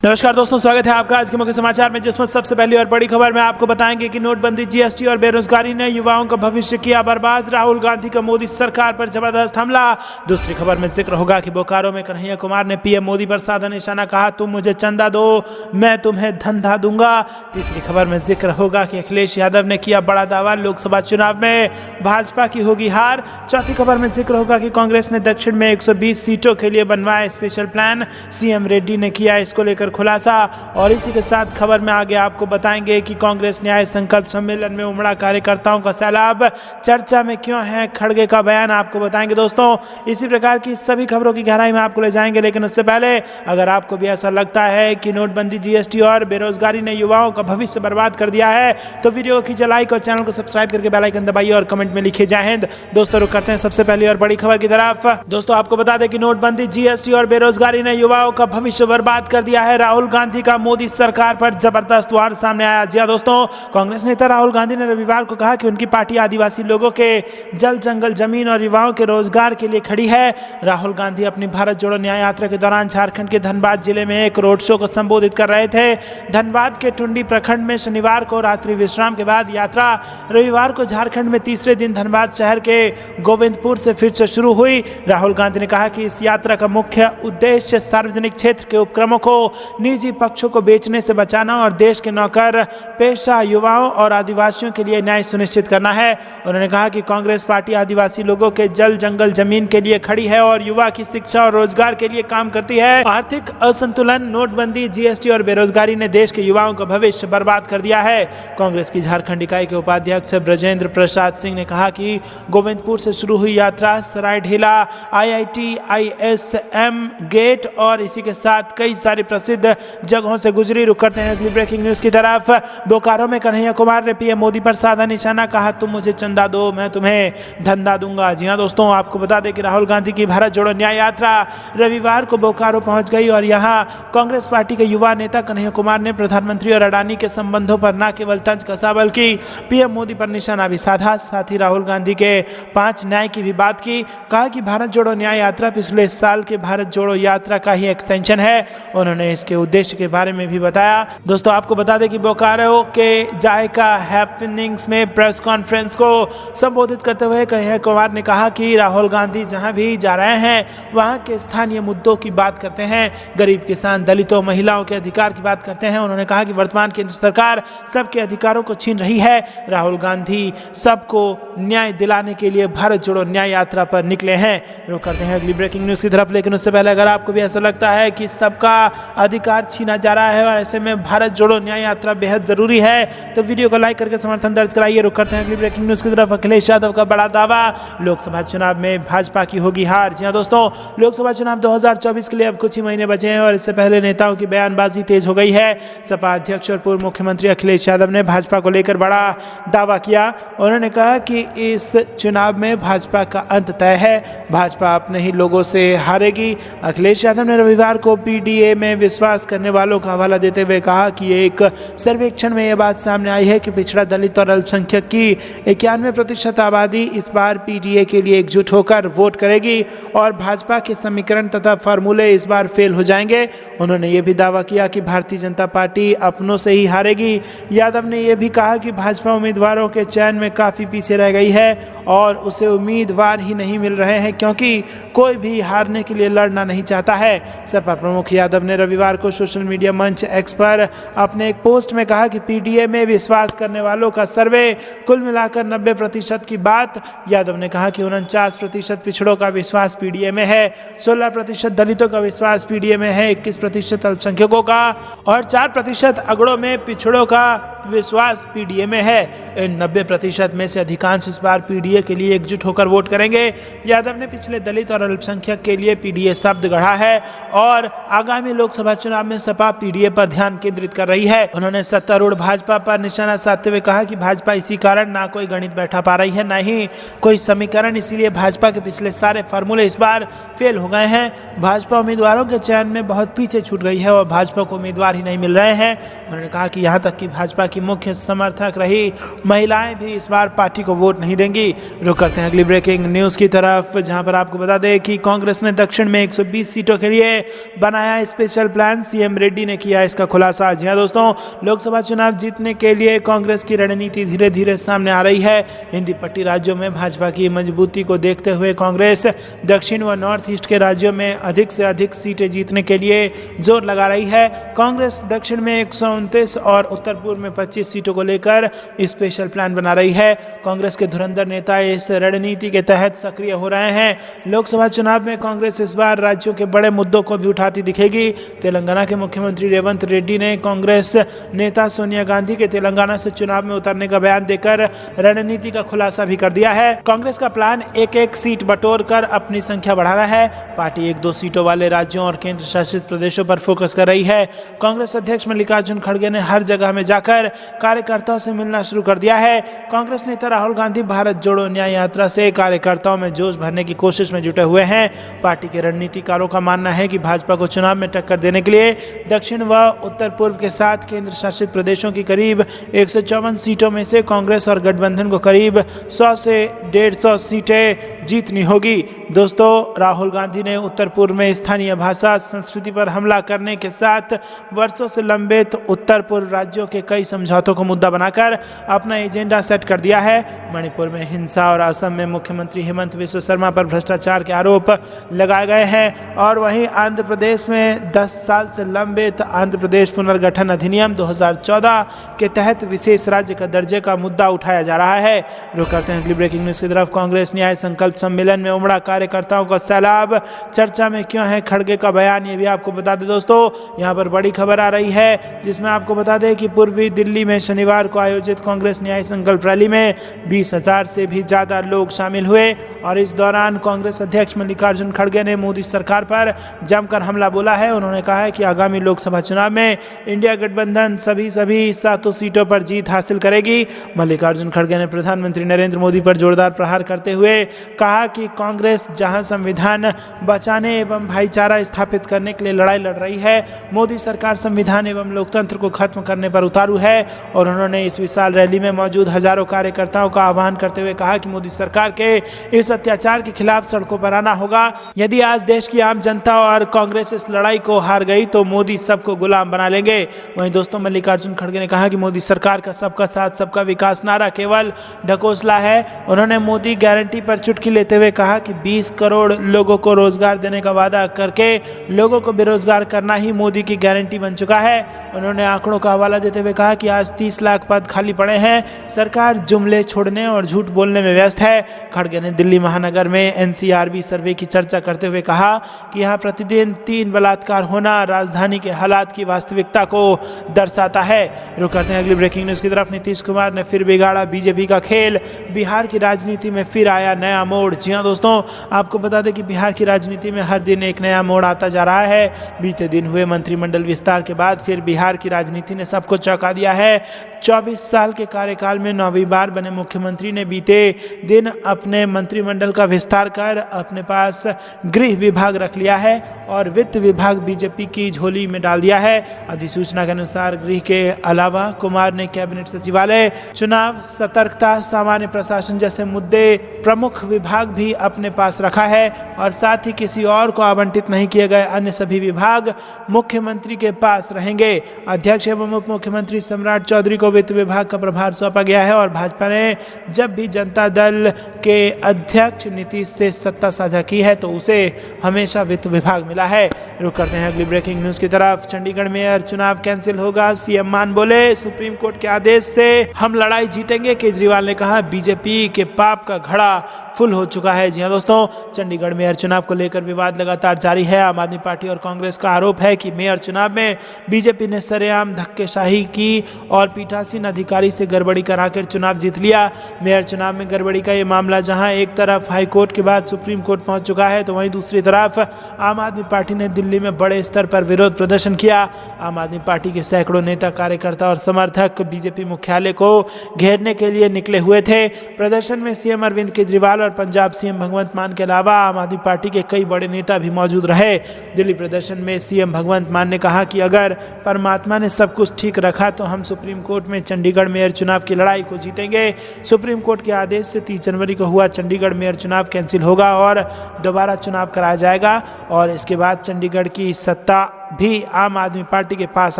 नमस्कार दोस्तों, स्वागत है आपका आज के मुख्य समाचार में, जिसमें सबसे पहली और बड़ी खबर में आपको बताएंगे कि नोटबंदी, जीएसटी और बेरोजगारी ने युवाओं का भविष्य किया बर्बाद। राहुल गांधी का मोदी सरकार पर जबरदस्त हमला। दूसरी खबर में जिक्र होगा कि बोकारो में कन्हैया कुमार ने पीएम मोदी पर साधा निशाना, कहा तुम मुझे चंदा दो, मैं तुम्हें धंधा दूंगा। तीसरी खबर में जिक्र होगा कि अखिलेश यादव ने किया बड़ा दावा, लोकसभा चुनाव में भाजपा की होगी हार। चौथी खबर में जिक्र होगा कि कांग्रेस ने दक्षिण में 120 सीटों के लिए बनवाया स्पेशल प्लान, सीएम रेड्डी ने किया इसको लेकर खुलासा। और इसी के साथ खबर में आगे आपको बताएंगे कि कांग्रेस न्याय संकल्प सम्मेलन में उमड़ा कार्यकर्ताओं का सैलाब, चर्चा में क्यों है खड़गे का बयान, आपको बताएंगे दोस्तों। इसी प्रकार की सभी खबरों की गहराई में आपको ले जाएंगे, लेकिन उससे पहले अगर आपको भी ऐसा लगता है कि नोटबंदी, जीएसटी और बेरोजगारी ने युवाओं का भविष्य बर्बाद कर दिया है तो वीडियो को कीजिए लाइक और चैनल को सब्सक्राइब करके बेल आइकन दबाइए और कमेंट में लिखिए जय हिंद। दोस्तों रुक करते हैं सबसे पहली और बड़ी खबर की तरफ। दोस्तों आपको बता दें कि नोटबंदी, जीएसटी और बेरोजगारी ने युवाओं का भविष्य बर्बाद कर दिया है। राहुल गांधी का मोदी सरकार पर जबरदस्त वार सामने आया। जी हां दोस्तों, कांग्रेस नेता राहुल गांधी ने रविवार को कहा कि उनकी पार्टी आदिवासी लोगों के जल जंगल जमीन और युवाओं के रोजगार के लिए खड़ी है। राहुल गांधी अपनी भारत जोड़ो न्याय यात्रा के दौरान झारखंड के धनबाद जिले में एक रोड शो को संबोधित कर रहे थे। धनबाद के टुंडी प्रखंड में शनिवार को रात्रि विश्राम के बाद यात्रा रविवार को झारखंड में तीसरे दिन धनबाद शहर के गोविंदपुर से फिर से शुरू हुई। राहुल गांधी ने कहा कि इस यात्रा का मुख्य उद्देश्य सार्वजनिक क्षेत्र के उपक्रमों को निजी पक्षों को बेचने से बचाना और देश के नौकर पेशा युवाओं और आदिवासियों के लिए न्याय सुनिश्चित करना है। उन्होंने कहा कि कांग्रेस पार्टी आदिवासी लोगों के जल जंगल जमीन के लिए खड़ी है और युवा की शिक्षा और रोजगार के लिए काम करती है। आर्थिक असंतुलन, नोटबंदी, जीएसटी और बेरोजगारी ने देश के युवाओं का भविष्य बर्बाद कर दिया है। कांग्रेस की झारखंड इकाई के उपाध्यक्ष ब्रजेंद्र प्रसाद सिंह ने कहा कि गोविंदपुर से शुरू हुई यात्रा सरायढेला, IIT, ISM गेट और इसी के साथ कई सारी प्रसिद्ध जगहों से गुजरी। रुक करते हैं अगली ब्रेकिंग न्यूज की तरफ। बोकारो में कन्हैया कुमार ने पीएम मोदी पर साधा निशाना, कहा तुम मुझे चंदा दो, मैं तुम्हें धंधा दूंगा। जी हां दोस्तों, आपको बता दें कि राहुल गांधी की भारत जोड़ो न्याय यात्रा रविवार को बोकारो पहुंच गई और यहां कांग्रेस पार्टी के युवा नेता कन्हैया कुमार ने प्रधानमंत्री और अडानी के संबंधों पर न केवल तंज कसा बल्कि पीएम मोदी पर निशाना भी साधा। साथ ही राहुल गांधी के 5 न्याय की भी बात की। कहा कि भारत जोड़ो न्याय यात्रा पिछले साल के भारत जोड़ो यात्रा का ही एक्सटेंशन है। उन्होंने इसके उद्देश्य के बारे में भी बताया। दोस्तों आपको बता दें कि बोकारो के जायका हैपनिंग्स में प्रेस कॉन्फ्रेंस को संबोधित करते हुए कन्हैया कुमार ने कहा कि राहुल गांधी जहां भी जा रहे हैं वहां के स्थानीय मुद्दों की बात करते हैं, गरीब किसान, दलितों, महिलाओं के अधिकार की बात करते हैं। उन्होंने कहा कि वर्तमान केंद्र सरकार सबके अधिकारों को छीन रही है। राहुल गांधी सबको न्याय दिलाने के लिए भारत जोड़ो न्याय यात्रा पर निकले हैं। रुक करते हैं अगली ब्रेकिंग न्यूज की तरफ, लेकिन उससे पहले अगर आपको भी ऐसा लगता है कि सबका अधिकार छीना जा रहा है और ऐसे में भारत जोड़ो न्याय यात्रा बेहद जरूरी है तो वीडियो को लाइक करके समर्थन दर्ज कराइए। रुक करते हैं अगली ब्रेकिंग न्यूज की तरफ। अखिलेश यादव का बड़ा दावा, लोकसभा चुनाव में भाजपा की होगी हार। जी हां दोस्तों, लोकसभा चुनाव 2024 के लिए अब कुछ ही महीने बचे हैं और इससे पहले नेताओं की बयानबाजी तेज हो गई है। सपा अध्यक्ष और पूर्व मुख्यमंत्री अखिलेश यादव ने भाजपा को लेकर बड़ा दावा किया। उन्होंने कहा कि इस चुनाव में भाजपा का अंत तय है, भाजपा अपने ही लोगों से हारेगी। अखिलेश यादव ने रविवार को PDA में विश्वास करने वालों का हवाला देते हुए कहा कि एक सर्वेक्षण में यह बात सामने आई है कि पिछड़ा, दलित और अल्पसंख्यक की 91% आबादी इस बार PDA के लिए एकजुट होकर वोट करेगी और भाजपा के समीकरण तथा फार्मूले इस बार फेल हो जाएंगे। उन्होंने ये भी दावा किया कि भारतीय जनता पार्टी अपनों से ही हारेगी। यादव ने यह भी कहा कि भाजपा उम्मीदवारों के चयन में काफ़ी पीछे रह गई है और उसे उम्मीदवार ही नहीं मिल रहे हैं क्योंकि कोई भी हारने के लिए लड़ना नहीं चाहता है। सपा प्रमुख यादव ने रविवार को सोशल मीडिया मंच X पर अपने एक पोस्ट में कहा कि PDA में विश्वास करने वालों का सर्वे कुल मिलाकर 90% की बात। यादव ने कहा कि 49% पिछड़ों का विश्वास PDA में है, 16% दलितों का विश्वास PDA में है, 21% अल्पसंख्यकों का और 4% अगड़ों में पिछड़ों का विश्वास PDA में है। इन 90% में से अधिकांश इस बार PDA के लिए एकजुट होकर वोट करेंगे। यादव ने पिछले दलित और अल्पसंख्यक के लिए PDA शब्द गढ़ा है और आगामी लोकसभा चुनाव में सपा PDA पर ध्यान केंद्रित कर रही है। उन्होंने सत्तारूढ़ भाजपा पर निशाना साधते हुए कहा कि भाजपा इसी कारण ना कोई गणित बैठा पा रही है, ना ही कोई समीकरण, इसीलिए भाजपा के पिछले सारे फार्मूले इस बार फेल हो गए हैं। भाजपा उम्मीदवारों के चयन में बहुत पीछे छूट गई है और भाजपा को उम्मीदवार ही नहीं मिल रहे हैं। उन्होंने कहा कि यहाँ तक कि भाजपा की मुख्य समर्थक रही महिलाएं भी इस बार पार्टी को वोट नहीं देंगी। रुक करते हैं अगली ब्रेकिंग न्यूज़ की तरफ, जहां पर आपको बता दें कि कांग्रेस ने दक्षिण में 120 सीटों के लिए बनाया स्पेशल प्लान, सीएम रेड्डी ने किया इसका खुलासा। जी हां दोस्तों, लोकसभा चुनाव जीतने के लिए कांग्रेस की रणनीति धीरे धीरे सामने आ रही है। हिंदी पट्टी राज्यों में भाजपा की मजबूती को देखते हुए कांग्रेस दक्षिण व नॉर्थ ईस्ट के राज्यों में अधिक से अधिक सीटें जीतने के लिए जोर लगा रही है। कांग्रेस दक्षिण में 129 और उत्तर पूर्व में 25 सीटों को लेकर स्पेशल प्लान बना रही है। कांग्रेस के धुरंधर नेता इस रणनीति के तहत सक्रिय हो रहे हैं। लोकसभा चुनाव में कांग्रेस इस बार राज्यों के बड़े मुद्दों को भी उठाती दिखेगी। तेलंगाना के मुख्यमंत्री रेवंत रेड्डी ने कांग्रेस नेता सोनिया गांधी के तेलंगाना से चुनाव में उतरने का बयान देकर रणनीति का खुलासा भी कर दिया है। कांग्रेस का प्लान एक एक सीट बटोरकर अपनी संख्या बढ़ाना है। पार्टी 1-2 सीटों वाले राज्यों और केंद्र शासित प्रदेशों पर फोकस कर रही है। कांग्रेस अध्यक्ष मल्लिकार्जुन खड़गे ने हर जगह में जाकर कार्यकर्ताओं से मिलना शुरू कर दिया है। कांग्रेस नेता राहुल गांधी भारत जोड़ो न्याय यात्रा से कार्यकर्ताओं में जोश भरने की कोशिश में जुटे हुए हैं। पार्टी के रणनीतिकारों का मानना है कि भाजपा को चुनाव में टक्कर देने के लिए दक्षिण व उत्तर पूर्व के साथ केंद्र शासित प्रदेशों की करीब 154 सीटों में से कांग्रेस और गठबंधन को करीब 100 से 150 सीटें जीतनी होगी। दोस्तों, राहुल गांधी ने उत्तर पूर्व में स्थानीय भाषा संस्कृति पर हमला करने के साथ वर्षों से लंबित उत्तर पूर्व राज्यों के कई समझौतों को मुद्दा बनाकर अपना एजेंडा सेट कर दिया है। मणिपुर में हिंसा और असम में मुख्यमंत्री हेमंत बिस्वा शर्मा पर भ्रष्टाचार के आरोप लगाए गए हैं। और वहीं आंध्र प्रदेश में 10 साल से लंबित आंध्र प्रदेश पुनर्गठन अधिनियम 2014 के तहत विशेष राज्य का दर्जे का मुद्दा उठाया जा रहा है। रुक करते हैं अगली ब्रेकिंग न्यूज़ की तरफ। कांग्रेस न्याय संकल्प सम्मेलन में उमड़ा कार्यकर्ताओं का सैलाब, चर्चा में क्यों है खड़गे का बयान, ये भी आपको बता दें दोस्तों। यहाँ पर बड़ी खबर आ रही है जिसमें आपको बता दें कि पूर्वी दिल्ली में शनिवार को आयोजित कांग्रेस न्याय संकल्प रैली में 20,000 से भी ज्यादा लोग शामिल हुए। और इस दौरान कांग्रेस अध्यक्ष मल्लिकार्जुन खड़गे ने मोदी सरकार पर जमकर हमला बोला है। उन्होंने कहा है कि आगामी लोकसभा चुनाव में इंडिया गठबंधन सभी 7 सीटों पर जीत हासिल करेगी। मल्लिकार्जुन खड़गे ने प्रधानमंत्री नरेंद्र मोदी पर जोरदार प्रहार करते हुए कहा कि कांग्रेस जहां संविधान बचाने एवं भाईचारा स्थापित करने के लिए लड़ाई लड़ रही है, मोदी सरकार संविधान एवं लोकतंत्र को खत्म करने पर उतारू है। और उन्होंने इस विशाल रैली में मौजूद हजारों कार्यकर्ताओं का आह्वान करते हुए कहा कि मोदी सरकार के इस अत्याचार के खिलाफ सड़कों पर आना होगा। यदि आज देश की आम जनता और कांग्रेस इस लड़ाई को हार गई तो मोदी सबको गुलाम बना लेंगे। वहीं दोस्तों, मल्लिकार्जुन खड़गे ने कहा कि मोदी सरकार का सबका साथ सबका विकास नारा केवल ढकोसला है। उन्होंने मोदी गारंटी पर चुटकी लेते हुए कहा कि 20 करोड़ लोगों को रोजगार देने का वादा करके लोगों को बेरोजगार करना ही मोदी की गारंटी बन चुका है। उन्होंने आंकड़ों का हवाला देते हुए कहा कि आज 30 लाख पद खाली पड़े हैं। सरकार जुमले छोड़ने और झूठ बोलने में व्यस्त है। खड़गे ने दिल्ली महानगर में एनसीआरबी सर्वे की चर्चा करते हुए कहा कि यहाँ प्रतिदिन 3 बलात्कार होना राजधानी के हालात की वास्तविकता को दर्शाता है। रुक करते हैं अगली ब्रेकिंग न्यूज़ की तरफ। नीतीश कुमार ने फिर बिगाड़ा बीजेपी का खेल, बिहार की राजनीति में फिर आया नया मोड़। जी हाँ दोस्तों, आपको बता दें कि बिहार की राजनीति में हर दिन एक नया मोड़ आता जा रहा है। बीते दिन हुए मंत्रिमंडल विस्तार के बाद फिर बिहार की राजनीति ने सबको चौंका दिया है। 24 साल के कार्यकाल में 9वीं बार बने मुख्यमंत्री ने बीते दिन अपने मंत्रिमंडल का विस्तार कर अपने पास गृह विभाग रख लिया है और वित्त विभाग बीजेपी की झोली में डाल दिया है। अधिसूचना के अनुसार गृह के अलावा कुमार ने कैबिनेट सचिवालय, चुनाव, सतर्कता, सामान्य प्रशासन जैसे मुद्दे प्रमुख विभाग भी अपने पास रखा है और साथ ही किसी और को आवंटित नहीं किए गए अन्य सभी विभाग मुख्यमंत्री के पास रहेंगे। अध्यक्ष एवं उप मुख्यमंत्री सम्राट चौधरी को वित्त विभाग का प्रभार सौंपा गया है और भाजपा ने जब भी जनता दल के अध्यक्ष नीतीश से सत्ता साझा की है तो उसे हमेशा वित्त विभाग मिला है। रुक करते हैं अगली ब्रेकिंग न्यूज़ की तरफ। चंडीगढ़ मेयर चुनाव कैंसिल होगा, सीएम मान बोले, सुप्रीम कोर्ट के आदेश से हम लड़ाई जीतेंगे। केजरीवाल ने कहा बीजेपी के पाप का घड़ा फुल हो चुका है। जी हाँ दोस्तों, चंडीगढ़ मेयर चुनाव को लेकर विवाद लगातार जारी है। आम आदमी पार्टी और कांग्रेस का आरोप है कि मेयर चुनाव में बीजेपी ने सरेआम धक्केशाही की और पीठासीन अधिकारी से गड़बड़ी कराकर चुनाव जीत लिया। मेयर चुनाव में गड़बड़ी का ये मामला जहां एक तरफ हाईकोर्ट के बाद सुप्रीम कोर्ट पहुंच चुका है तो वहीं दूसरी तरफ आम आदमी पार्टी ने दिल्ली में बड़े स्तर पर विरोध प्रदर्शन किया। आम आदमी पार्टी के सैकड़ों नेता, कार्यकर्ता और समर्थक बीजेपी मुख्यालय को घेरने के लिए निकले हुए थे। प्रदर्शन में सीएम अरविंद केजरीवाल और पंजाब सीएम भगवंत मान के अलावा आम आदमी पार्टी के कई बड़े नेता भी मौजूद रहे। दिल्ली प्रदर्शन में सीएम भगवंत मान ने कहा कि अगर परमात्मा ने सब कुछ ठीक रखा तो हम हम सुप्रीम कोर्ट में चंडीगढ़ मेयर चुनाव की लड़ाई को जीतेंगे। सुप्रीम कोर्ट के आदेश से 30 जनवरी को हुआ चंडीगढ़ मेयर चुनाव कैंसिल होगा और दोबारा चुनाव कराया जाएगा और इसके बाद चंडीगढ़ की सत्ता भी आम आदमी पार्टी के पास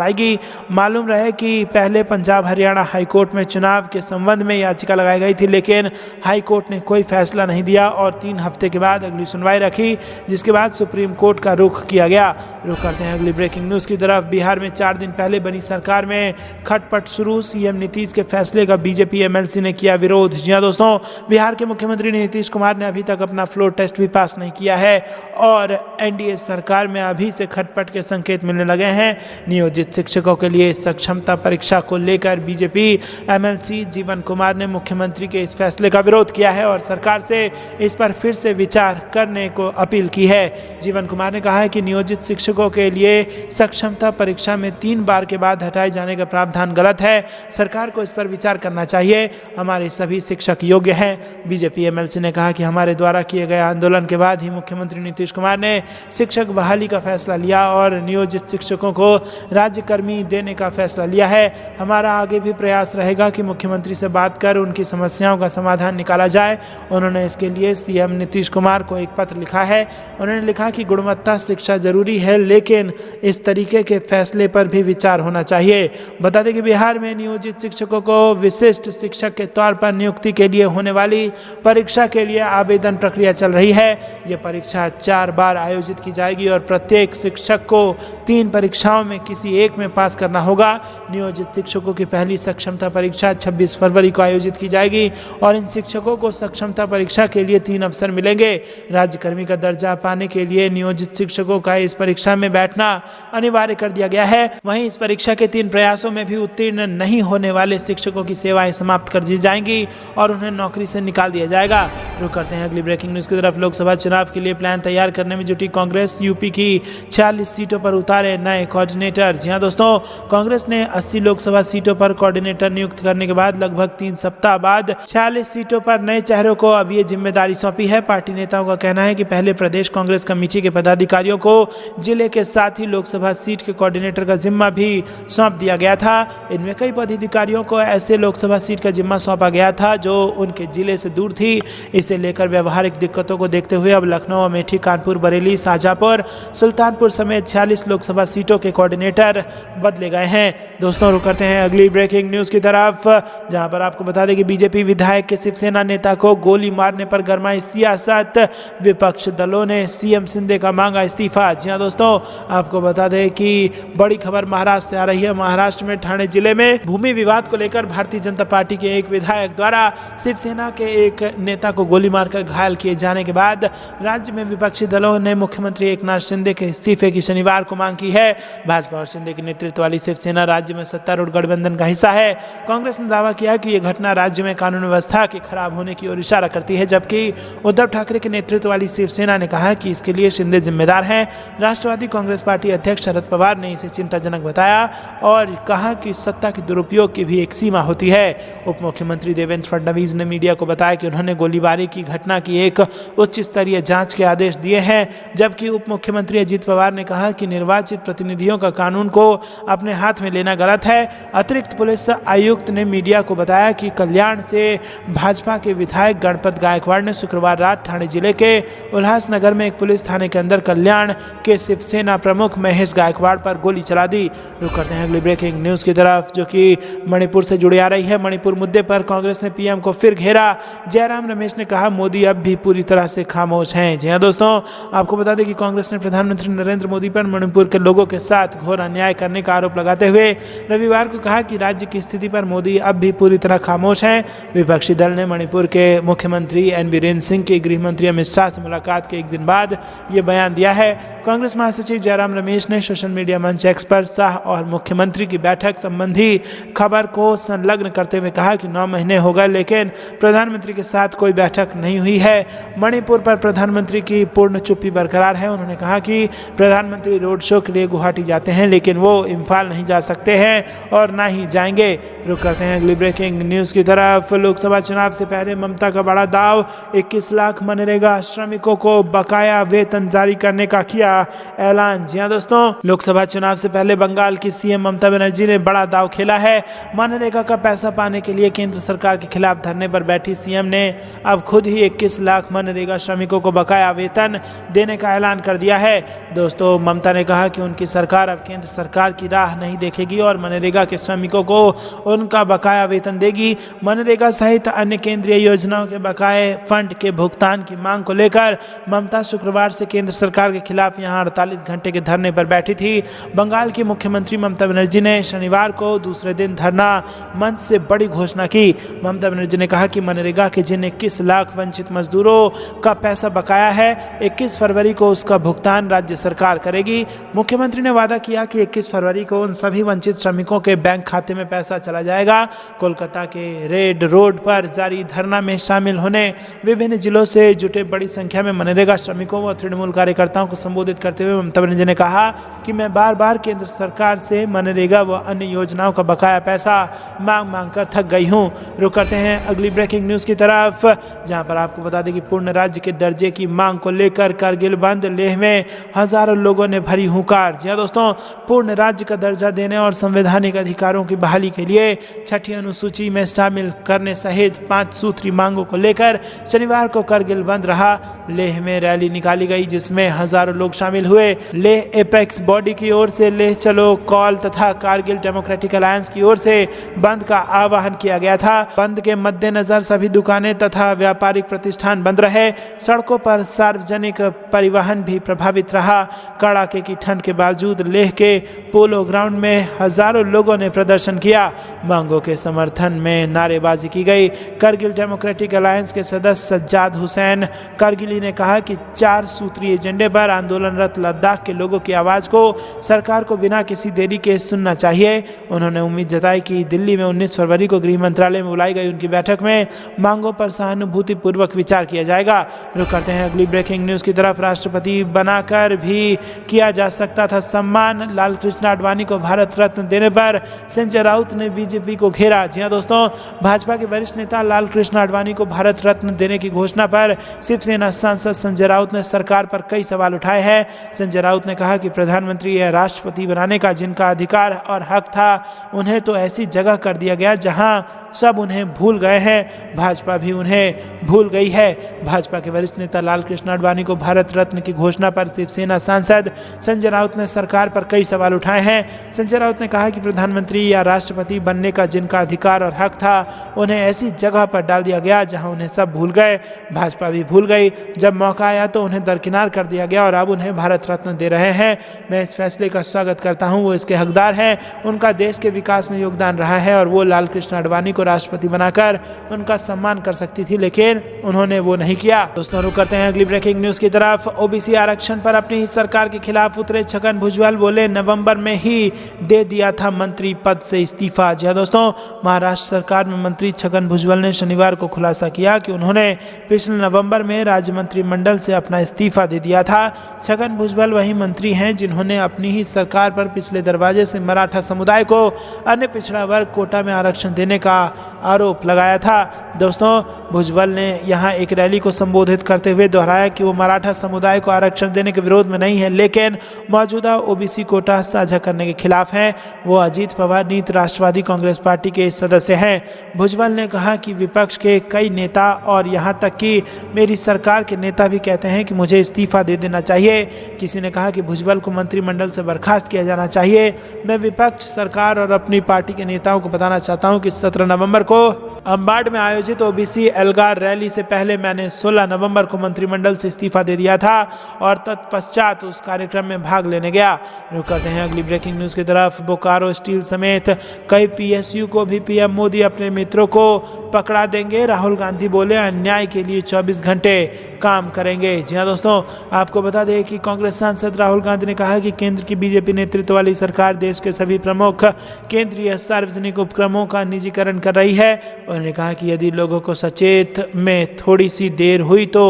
आएगी। मालूम रहे कि पहले पंजाब हरियाणा हाईकोर्ट में चुनाव के संबंध में याचिका लगाई गई थी, लेकिन हाईकोर्ट ने कोई फैसला नहीं दिया और 3 हफ्ते के बाद अगली सुनवाई रखी, जिसके बाद सुप्रीम कोर्ट का रुख किया गया। रुख करते हैं अगली ब्रेकिंग न्यूज़ की तरफ। बिहार में 4 दिन पहले बनी सरकार में खटपट शुरू। सीएम नीतीश के फैसले का बीजेपी एमएलसी ने किया विरोध। जी हाँ दोस्तों, बिहार के मुख्यमंत्री नीतीश कुमार ने अभी तक अपना फ्लोर टेस्ट भी पास नहीं किया है और एनडीए सरकार में अभी से खटपट के संकेत मिलने लगे हैं। नियोजित शिक्षकों के लिए सक्षमता परीक्षा को लेकर बीजेपी एमएलसी जीवन कुमार ने मुख्यमंत्री के इस फैसले का विरोध किया है और सरकार से इस पर फिर से विचार करने को अपील की है। जीवन कुमार ने कहा है कि नियोजित शिक्षकों के लिए सक्षमता परीक्षा में 3 बार के बाद हटाए जाने का प्रावधान गलत है। सरकार को इस पर विचार करना चाहिए। हमारे सभी शिक्षक योग्य हैं। बीजेपी एमएलसी ने कहा कि हमारे द्वारा किए गए आंदोलन के बाद ही मुख्यमंत्री नीतीश कुमार ने शिक्षक बहाली का फैसला लिया और नियोजित शिक्षकों को राज्यकर्मी देने का फैसला लिया है। हमारा आगे भी प्रयास रहेगा कि मुख्यमंत्री से बात कर उनकी समस्याओं का समाधान निकाला जाए। उन्होंने इसके लिए सीएम नीतीश कुमार को एक पत्र लिखा है। उन्होंने लिखा कि गुणवत्ता शिक्षा जरूरी है, लेकिन इस तरीके के फैसले पर भी विचार होना चाहिए। बता दें कि बिहार में नियोजित शिक्षकों को विशिष्ट शिक्षक के तौर पर नियुक्ति के लिए होने वाली परीक्षा के लिए आवेदन प्रक्रिया चल रही है। यह परीक्षा 4 बार आयोजित की जाएगी और प्रत्येक शिक्षक को 3 परीक्षाओं में किसी एक में पास करना होगा। नियोजित शिक्षकों की पहली सक्षमता परीक्षा 26 फरवरी को आयोजित की जाएगी और इन शिक्षकों को सक्षमता परीक्षा के लिए 3 अवसर मिलेंगे। राज्यकर्मी का दर्जा पाने के लिए नियोजित शिक्षकों का इस परीक्षा में बैठना अनिवार्य कर दिया गया है। वहीं इस परीक्षा के 3 प्रयासों में भी उत्तीर्ण नहीं होने वाले शिक्षकों की सेवाएं समाप्त कर दी जाएंगी और उन्हें नौकरी से निकाल दिया जाएगा। रुक करते हैं अगली ब्रेकिंग न्यूज की तरफ। लोकसभा चुनाव के लिए प्लान तैयार करने में जुटी कांग्रेस। यूपी की 46 सीटों पर उतारे नए कोऑर्डिनेटर। जी हां दोस्तों, कांग्रेस ने 80 लोकसभा सीटों पर कोऑर्डिनेटर नियुक्त करने के बाद लगभग 3 सप्ताह बाद 46 सीटों पर नए चेहरों को अब ये जिम्मेदारी सौंपी है। पार्टी नेताओं का कहना है कि पहले प्रदेश कांग्रेस कमेटी के पदाधिकारियों को जिले के साथ ही लोकसभा सीट के कोऑर्डिनेटर का जिम्मा भी सौंप दिया गया था। इनमें कई पदाधिकारियों को ऐसे लोकसभा सीट का जिम्मा सौंपा गया था जो उनके जिले से दूर थी। इसे लेकर व्यवहारिक दिक्कतों को देखते हुए अब लखनऊ, अमेठी, कानपुर, बरेली, शाहजहांपुर, सुल्तानपुर समेत 46 लोकसभा सीटों के कोऑर्डिनेटर बदले गए हैं। दोस्तों, रुक करते हैं अगली ब्रेकिंग न्यूज की तरफ, जहां पर आपको बता दें कि बीजेपी विधायक के शिवसेना नेता को गोली मारने पर गरमाई सियासत। विपक्ष दलों ने सीएम शिंदे का मांगा इस्तीफा। जी हां दोस्तों, आपको बता दें कि बड़ी खबर महाराष्ट्र से आ रही है। महाराष्ट्र में ठाणे जिले में भूमि विवाद को लेकर भारतीय जनता पार्टी के एक विधायक द्वारा शिवसेना के एक नेता को गोली मारकर घायल किए जाने के बाद राज्य में विपक्षी दलों ने मुख्यमंत्री एकनाथ शिंदे के इस्तीफे की शनिवार को मांग की है। भाजपा और शिंदे के नेतृत्व वाली शिवसेना राज्य में सत्तारूढ़ गठबंधन का हिस्सा है। कांग्रेस ने दावा किया कि यह घटना राज्य में कानून व्यवस्था के खराब होने की ओर इशारा करती है, जबकि उद्धव ठाकरे के नेतृत्व वाली शिवसेना ने कहा कि इसके लिए शिंदे जिम्मेदार हैं। राष्ट्रवादी कांग्रेस पार्टी अध्यक्ष शरद पवार ने इसे चिंताजनक बताया और कहा कि सत्ता के दुरुपयोग की भी एक सीमा होती है। उप मुख्यमंत्री देवेंद्र फडणवीस ने मीडिया को बताया कि उन्होंने गोलीबारी की घटना की एक उच्च स्तरीय जांच के आदेश दिए हैं, जबकि उप मुख्यमंत्री अजित पवार ने कहा कि निर्वाचित प्रतिनिधियों का कानून को अपने हाथ में लेना गलत है। अतिरिक्त पुलिस आयुक्त ने मीडिया को बताया कि कल्याण से भाजपा के विधायक गणपत गायकवाड़ ने शुक्रवार रात ठाणे जिले के उल्लासनगर में एक पुलिस थाने के अंदर कल्याण के शिवसेना प्रमुख महेश गायकवाड़ पर गोली चला दी। रुक करते हैं अगली ब्रेकिंग न्यूज की तरफ, जो कि मणिपुर से जुड़ी आ रही है। मणिपुर मुद्दे पर कांग्रेस ने पीएम को फिर घेरा। जयराम रमेश ने कहा मोदी अब भी पूरी तरह से खामोश हैं। जी हां दोस्तों, आपको बता दें कि कांग्रेस ने प्रधानमंत्री नरेंद्र मोदी पर मणिपुर के लोगों के साथ घोर अन्याय करने का आरोप लगाते हुए रविवार को कहा कि राज्य की स्थिति पर मोदी अब भी पूरी तरह खामोश हैं। विपक्षी दल ने मणिपुर के मुख्यमंत्री एन बीरेन सिंह के गृह मंत्री अमित शाह से मुलाकात के एक दिन बाद ये बयान दिया है। कांग्रेस महासचिव जयराम रमेश ने सोशल मीडिया मंच एक्स पर शाह और मुख्यमंत्री की बैठक संबंधी खबर को संलग्न करते हुए कहा कि 9 महीने हो गए लेकिन प्रधानमंत्री के साथ कोई बैठक नहीं हुई है। मणिपुर पर प्रधानमंत्री की पूर्ण चुप्पी बरकरार है। उन्होंने कहा कि प्रधानमंत्री रोड रोड शो के लिए गुवाहाटी जाते हैं, लेकिन वो इम्फाल नहीं जा सकते हैं और ना ही जाएंगे। रुक करते हैं अगली ब्रेकिंग न्यूज़ की तरफ। लोकसभा चुनाव से पहले ममता का बड़ा दाव, 21 लाख मनरेगा श्रमिकों को बकाया वेतन जारी करने का किया ऐलान। जी हाँ दोस्तों, लोकसभा चुनाव से पहले बंगाल की सीएम ममता बनर्जी ने बड़ा दाव खेला है। मनरेगा का पैसा पाने के लिए केंद्र सरकार के खिलाफ धरने पर बैठी सीएम ने अब खुद ही 21 लाख मनरेगा श्रमिकों को बकाया वेतन देने का ऐलान कर दिया है। दोस्तों, ममता ने कहा कि उनकी सरकार अब केंद्र सरकार की राह नहीं देखेगी और मनरेगा के श्रमिकों को उनका बकाया वेतन देगी। मनरेगा सहित अन्य केंद्रीय योजनाओं के बकाये फंड के भुगतान की मांग को लेकर ममता शुक्रवार से केंद्र सरकार के खिलाफ यहां 48 घंटे के धरने पर बैठी थी। बंगाल की मुख्यमंत्री ममता बनर्जी ने शनिवार को दूसरे दिन धरना मंच से बड़ी घोषणा की। ममता बनर्जी ने कहा कि मनरेगा के जिन 21 लाख वंचित मजदूरों का पैसा बकाया है, 21 फरवरी को उसका भुगतान राज्य सरकार करेगी। मुख्यमंत्री ने वादा किया कि 21 फरवरी को उन सभी वंचित श्रमिकों के बैंक खाते में पैसा चला जाएगा। कोलकाता के रेड रोड पर जारी धरना में शामिल होने विभिन्न जिलों से जुटे बड़ी संख्या में मनरेगा श्रमिकों व तृणमूल कार्यकर्ताओं को संबोधित करते हुए ममता बनर्जी ने कहा कि मैं बार बार केंद्र सरकार से मनरेगा व अन्य योजनाओं का बकाया पैसा मांग कर थक गई हूं। रुक करते हैं अगली ब्रेकिंग न्यूज़ की तरफ, जहां पर आपको बता दें कि पूर्ण राज्य के दर्जे की मांग को लेकर करगिल बंद, लेह में हजारों लोगों ने भरी हुंकार। जी हां दोस्तों, पूर्ण राज्य का दर्जा देने और संवैधानिक अधिकारों की बहाली के लिए छठी अनुसूची में शामिल करने सहित 5 सूत्री मांगों को लेकर शनिवार को करगिल बंद रहा। लेह में रैली निकाली गई जिसमें हजारों लोग शामिल हुए। लेह एपेक्स बॉडी की ओर से लेह चलो कॉल तथा कारगिल डेमोक्रेटिक अलायंस की ओर से बंद का आह्वान किया गया था। बंद के मद्देनजर सभी दुकानें तथा व्यापारिक प्रतिष्ठान बंद रहे। सड़कों पर सार्वजनिक परिवहन भी प्रभावित रहा। कड़ाके की ठंड के बावजूद लेह के पोलो ग्राउंड में हजारों लोगों ने प्रदर्शन किया। मांगों के समर्थन में नारेबाजी की गई। करगिल डेमोक्रेटिक अलायंस के सदस्य सज्जाद हुसैन करगिली ने कहा कि 4 सूत्रीय एजेंडे पर आंदोलनरत लद्दाख के लोगों की आवाज़ को सरकार को बिना किसी देरी के सुनना चाहिए। उन्होंने उम्मीद जताई कि दिल्ली में 19 फरवरी को गृह मंत्रालय में बुलाई गई उनकी बैठक में मांगों पर सहानुभूतिपूर्वक विचार किया जाएगा। रुक करते हैं अगली ब्रेकिंग न्यूज़ की तरफ। राष्ट्रपति बनाकर भी किया जा सकता था सम्मान, लाल कृष्ण आडवाणी को भारत रत्न देने पर संजय राउत ने बीजेपी को घेरा। जी हां दोस्तों, भाजपा के वरिष्ठ नेता लाल कृष्ण आडवाणी को भारत रत्न देने की घोषणा पर शिवसेना सांसद संजय राउत ने सरकार पर कई सवाल उठाए हैं। संजय राउत ने कहा कि प्रधानमंत्री या राष्ट्रपति बनाने का जिनका अधिकार और हक था, उन्हें तो ऐसी जगह कर दिया गया जहां सब उन्हें भूल गए हैं। भाजपा भी उन्हें भूल गई है। भाजपा के वरिष्ठ नेता लाल कृष्ण आडवाणी को भारत रत्न की घोषणा पर शिवसेना सांसद संजय राउत ने सरकार पर कई सवाल उठाए हैं। संजय राउत ने कहा कि प्रधानमंत्री या राष्ट्रपति बनने का जिनका अधिकार और हक था, उन्हें ऐसी जगह पर डाल दिया गया जहां उन्हें सब भूल गए। भाजपा भी भूल गई। जब मौका आया तो उन्हें दरकिनार कर दिया गया और अब उन्हें भारत रत्न दे रहे हैं। मैं इस फैसले का स्वागत करता हूं। वो इसके हकदार हैं। उनका देश के विकास में योगदान रहा है और वो लाल कृष्ण आडवाणी को राष्ट्रपति बनाकर उनका सम्मान कर सकती थी, लेकिन उन्होंने वो नहीं किया। दोस्तों, रुक करते हैं अगली ब्रेकिंग न्यूज़ की तरफ। ओबीसी आरक्षण पर अपनी ही सरकार के खिलाफ उतरे छगन भुजबल बोले नवंबर में ही दे दिया था मंत्री पद से इस्तीफा। जी हां दोस्तों, महाराष्ट्र सरकार में मंत्री छगन भुजबल ने शनिवार को खुलासा किया कि उन्होंने पिछले नवंबर में राज्य मंत्रिमंडल से अपना इस्तीफा दे दिया था। छगन भुजबल वही मंत्री हैं जिन्होंने अपनी ही सरकार पर पिछले दरवाजे से मराठा समुदाय को अन्य पिछड़ा वर्ग कोटा में आरक्षण देने का आरोप लगाया था। दोस्तों, भुजबल ने यहां एक रैली को संबोधित करते हुए दोहराया कि वो मराठा समुदाय को आरक्षण देने के विरोध में नहीं है, लेकिन मौजूदा ओबीसी कोटा साझा करने के खिलाफ हैं। वो अजीत पवार नीत राष्ट्रवादी कांग्रेस पार्टी के सदस्य हैं। भुजबल ने कहा कि विपक्ष के कई नेता और यहां तक कि मेरी सरकार के नेता भी कहते हैं कि मुझे इस्तीफा दे देना चाहिए। किसी ने कहा कि भुजबल को मंत्रिमंडल से बर्खास्त किया जाना चाहिए। मैं विपक्ष, सरकार और अपनी पार्टी के नेताओं को बताना चाहता हूं कि 17 नवंबर को अंबाड में आयोजित ओबीसी एल्गार रैली से पहले मैंने 16 नवंबर को मंत्रिमंडल से इस्तीफा दे दिया था और तत्पश्चात उस कार्यक्रम में भाग लेने गया। रुक करते हैं अगली ब्रेकिंग न्यूज़ की तरफ। बोकारो स्टील समेत कई पीएसयू को भी पीएम मोदी अपने मित्रों को पकड़ा देंगे। राहुल गांधी बोले अन्याय के लिए 24 घंटे काम करेंगे। जी हाँ दोस्तों, आपको बता दें कि कांग्रेस सांसद राहुल गांधी ने कहा कि केंद्र की बीजेपी नेतृत्व वाली सरकार देश के सभी प्रमुख केंद्रीय सार्वजनिक उपक्रमों का निजीकरण कर रही है। उन्होंने कहा कि यदि लोगों को सचेत में थोड़ी सी देर हुई तो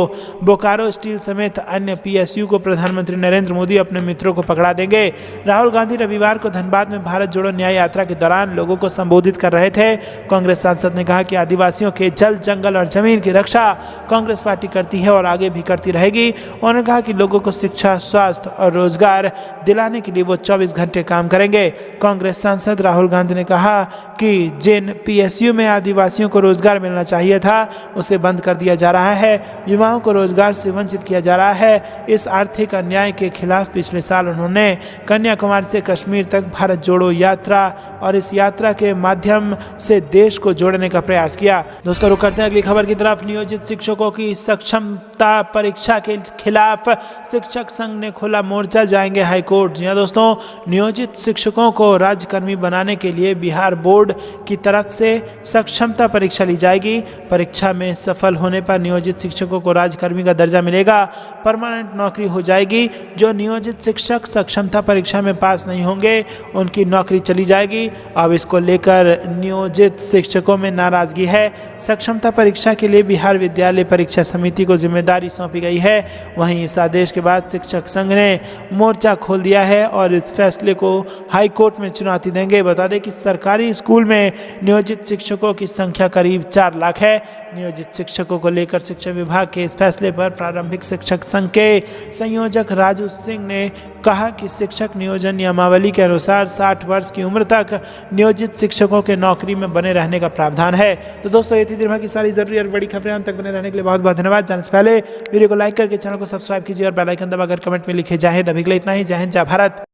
बोकारो स्टील समेत अन्य PSU को प्रधानमंत्री नरेंद्र मोदी अपने मित्रों को पकड़ा देंगे। राहुल गांधी रविवार को धनबाद में भारत जोड़ो न्याय यात्रा के दौरान लोगों को संबोधित कर रहे थे। कांग्रेस सांसद ने कहा कि आदिवासियों के जल, जंगल और जमीन की रक्षा कांग्रेस पार्टी करती है और आगे भी करती रहेगी। उन्होंने कहा कि लोगों को शिक्षा, स्वास्थ्य और रोजगार दिलाने के लिए वो 24 घंटे काम करेंगे। कांग्रेस सांसद राहुल गांधी ने कहा कि जिन PSU में आदिवासियों को रोजगार मिलना चाहिए था उसे बंद कर दिया जा रहा है, युवाओं को रोजगार से वंचित किया जा रहा है। इस आर्थिक अन्याय के खिलाफ पिछले साल उन्होंने कन्याकुमारी से कश्मीर तक भारत जोड़ो यात्रा और इस यात्रा के माध्यम से देश को जोड़ने का प्रयास किया। दोस्तों रुक करते हैं अगली खबर की तरफ। नियोजित शिक्षकों की सक्षमता परीक्षा के खिलाफ शिक्षक संघ ने खोला मोर्चा, जाएंगे हाईकोर्ट। जी हाँ दोस्तों, नियोजित शिक्षकों को राज्यकर्मी बनाने के लिए बिहार बोर्ड की तरफ से सक्षमता परीक्षा ली जाएगी। परीक्षा में सफल होने पर नियोजित शिक्षकों को राज्यकर्मी का दर्जा मिलेगा, परमानेंट नौकरी हो जाएगी। जो नियोजित शिक्षक सक्षमता परीक्षा में पास नहीं होंगे उनकी नौकरी चली जाएगी। अब इसको लेकर नियोजित शिक्षकों में नाराजगी है। सक्षमता परीक्षा के लिए बिहार विद्यालय परीक्षा समिति को जिम्मेदारी सौंपी गई है। वहीं इस आदेश के बाद शिक्षक संघ ने मोर्चा खोल दिया है और इस फैसले को हाई कोर्ट में चुनौती देंगे। बता दें कि सरकारी स्कूल में नियोजित शिक्षकों की संख्या करीब 4 लाख है। नियोजित शिक्षकों को लेकर शिक्षा विभाग के इस फैसले पर प्रारंभिक शिक्षक संघ के संयोजक राजू सिंह ने कहा कि शिक्षक नियोजन नियमावली के अनुसार 60 वर्ष की उम्र तक नियोजित शिक्षकों के नौकरी में बने रहने का प्रावधान है। तो दोस्तों ये थी दिन भर की सारी जरूरी और बड़ी खबरें। अंत तक बने रहने के लिए बहुत बहुत धन्यवाद। जाने से पहले वीडियो को लाइक करके चैनल को सब्सक्राइब कीजिए और बेल आइकन दबाकर कमेंट में लिखे जय हिंद। अभी के लिए इतना ही। जय हिंद, जय भारत।